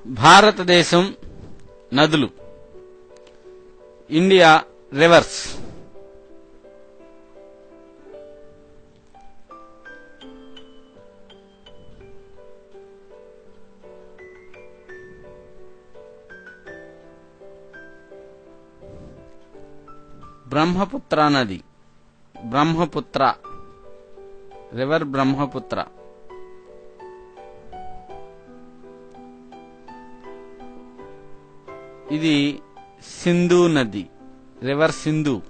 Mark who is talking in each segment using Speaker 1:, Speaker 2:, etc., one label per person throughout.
Speaker 1: భారతదేశం నదులు. India rivers. Brahmaputra నది. బ్రహ్మపుత్ర రివర్ బ్రహ్మపుత్ర. ఇది సింధు నది. River Sindhu.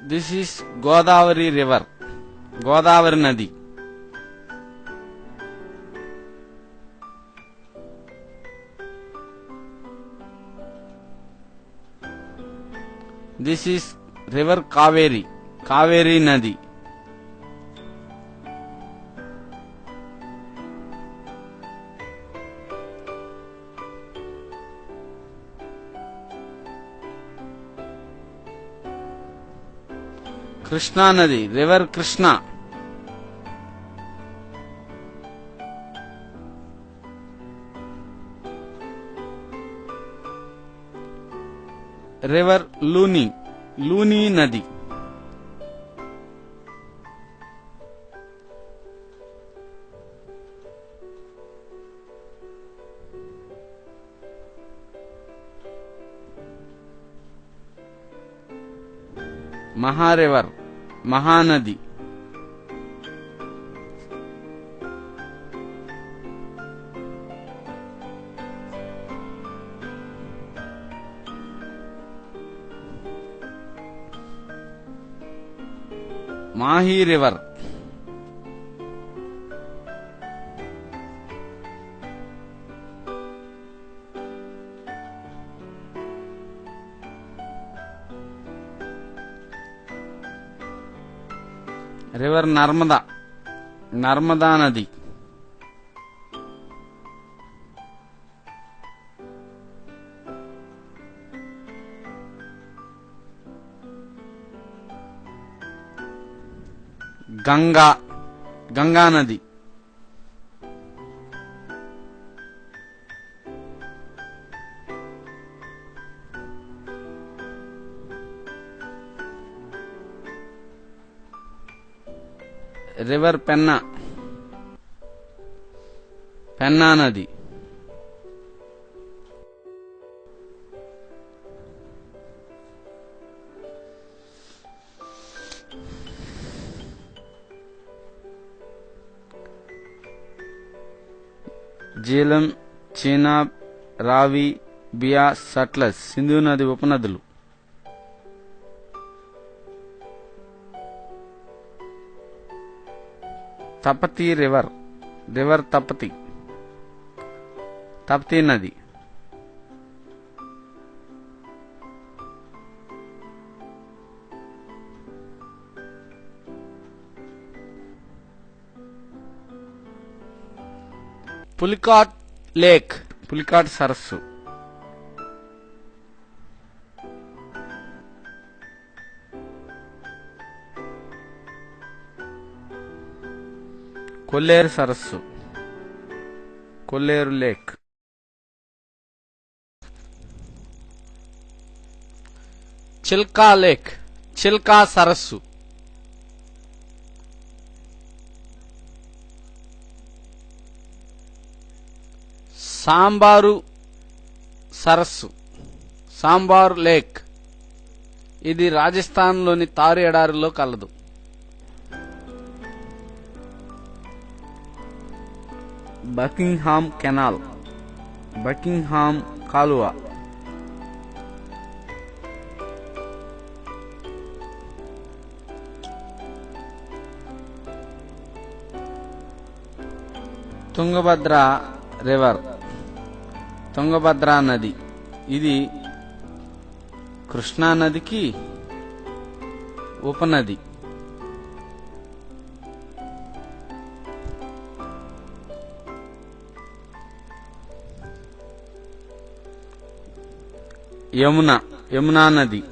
Speaker 1: This is Godavari river. Godavari నది. This is river Kaveri. Kaveri నది. కృష్ణా నది. రివర్ కృష్ణ. రివర్ లూని. లూని నది. మహారివర్. మహానది. మాహీ రివర్. రివర్ నర్మదా. నర్మదా నది. గంగా. గంగా నది. రివర్ పెన్నా. పెన్నా నది. జీలం, చీనాబ్, రావి, బియాస్, సట్లెజ్ సింధు నది ఉపనదులు. తపతి రివర్. రివర్ తపతి. తపతి నది. పులికాట్ లేక్. పులికాట్ సరస్సు. కొల్లేరు సరస్సు. కొల్లేరు లేక్. చిల్కా లేక్. చిల్కా సరస్సు. సాంబారు సరస్సు. సాంబార్ లేక్. ఇది రాజస్థాన్లోని తారు ఎడారిలో కలదు. Buckingham canal. బకింగ్హామ్ కాలువ. తుంగభద్ర రివర్. తుంగభద్ర నది. ఇది కృష్ణా నదికి ఉపనది. యమున యమునా నది.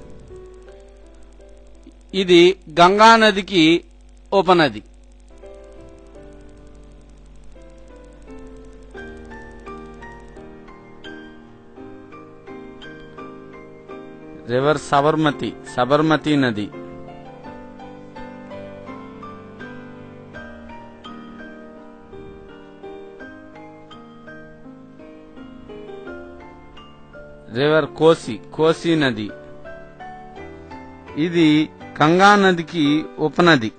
Speaker 1: ఇది గంగా నదికి ఉపనది. రివర్ సబర్మతి సబర్మతి నది. రివర్ కోసి కోసి నది. ఇది గంగా నదికి ఉపనది.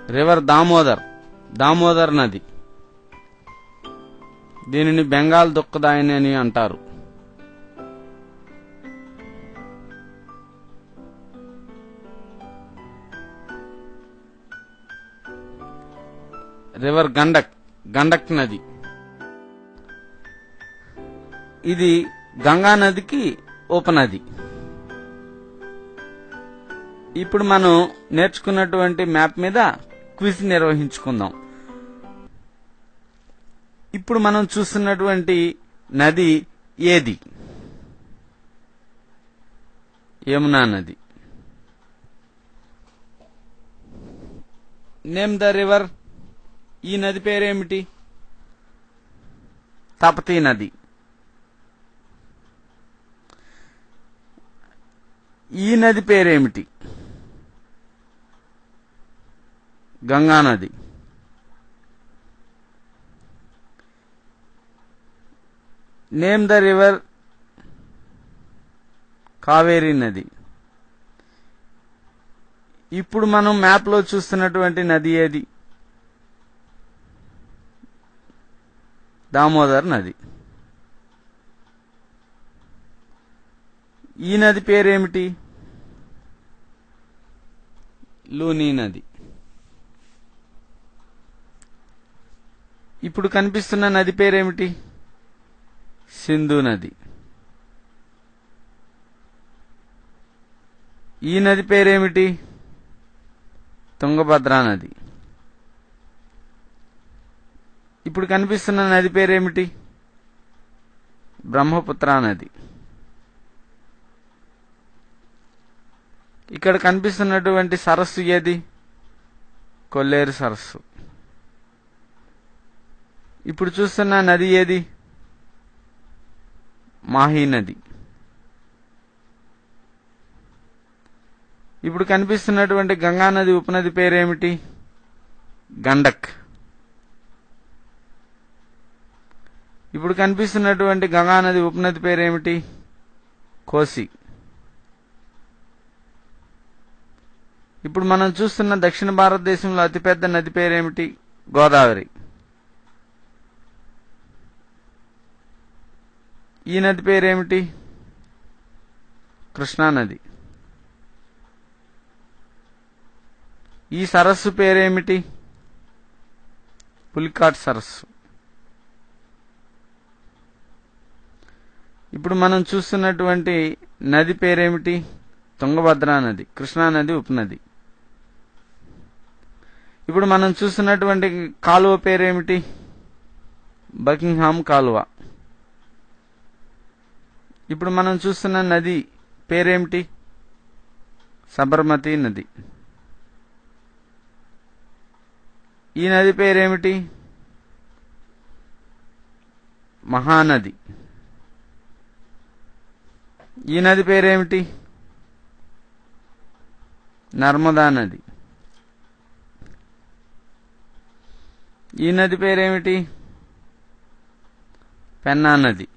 Speaker 1: రివర్ దామోదర్ దామోదర్ నది. దీనిని బెంగాల్ దుఃఖదాయిని అని అంటారు. రివర్ గండక్ గండక్ నది. ఇది గంగా నదికి ఉపనది. ఇప్పుడు మనం నేర్చుకున్నటువంటి మ్యాప్ మీద క్విజ్ నిర్వహించుకుందాం. ఇప్పుడు మనం చూస్తున్నటువంటి నది ఏది? యమునా నది. Name the river. ఈ నది పేరేమిటి? తపతీ నది. ఈ నది పేరేమిటి? గంగా నది. Name the river. కావేరీ నది. ఇప్పుడు మనం మ్యాప్ లో చూస్తున్నటువంటి నది ఏది? దామోదర్ నది. ఈ నది పేరేమిటి? లూని నది. ఇప్పుడు కనిపిస్తున్న నది పేరేమిటి? సింధు నది. ఈ నది పేరేమిటి? తుంగభద్రా నది. ఇప్పుడు కనిపిస్తున్న నది పేరేమిటి? బ్రహ్మపుత్ర నది. ఇక్కడ కనిపిస్తున్నటువంటి సరస్సు ఏది? కొల్లేరు సరస్సు. ఇప్పుడు చూస్తున్న నది ఏది? మాహీ నది. ఇప్పుడు కనిపిస్తున్నటువంటి గంగా నది ఉపనది పేరేమిటి? గండక్. ఇప్పుడు కనిపిస్తున్నటువంటి గంగా నది ఉపనది పేరేమిటి? కోసి. ఇప్పుడు మనం చూస్తున్న దక్షిణ భారతదేశంలో అతిపెద్ద నది పేరేమిటి? గోదావరి. ఈ నది పేరేమిటి? కృష్ణా నది. ఈ సరస్సు పేరేమిటి? పులికాట్ సరస్సు. ఇప్పుడు మనం చూస్తున్నటువంటి నది పేరేమిటి? తుంగభద్రా నది. కృష్ణా నది ఉపనది. ఇప్పుడు మనం చూస్తున్నటువంటి కాలువ పేరేమిటి? బకింగ్హామ్ కాలువ. ఇప్పుడు మనం చూస్తున్న నది పేరేమిటి? సబర్మతి నది. ఈ నది పేరేమిటి? మహానది. ఈ నది పేరేమిటి? నర్మదా నది. ఈ నది పేరేమిటి? పెన్నా నది.